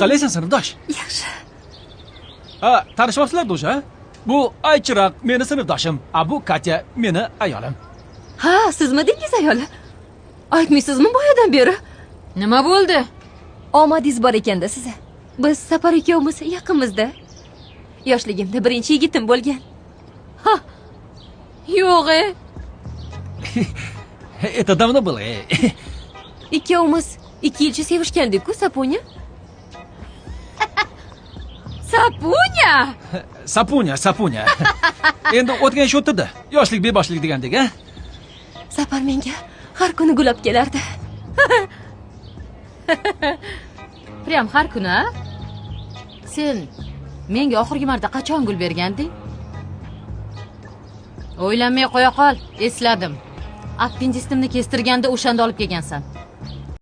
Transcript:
Qalaysan sinfdosh? Yaxshi. Ha, tanishmoqchilar o'sha? Bu Aychiroq meni sinfdoshim, bu Katya meni ayolim. Ha, sizmi dengiz ayoli? Aytmaysizmi boyadan beri? Nima bo'ldi? Omadingiz bor ekanda siz. Biz Safar ikkovimiz yaqinmizda. Yoshligimda birinchi yigitim bo'lgan. Ha. Yo'q. Это давно было. Ikkovimiz 2 yilcha sevishgandik-ku, Sapunya. Sapunya. Sapunya. Endi o'tgan shu o'tdi. Yoshlik beboshlik degandek, a? Safar menga har kuni gul olib kelardi. Prям har kuni, a? Sen menga oxirgi marta qachon gul berganding? O'ylanmay qo'ya qol, esladim. Appendistimni kestirganda o'shanda olib kelgansan.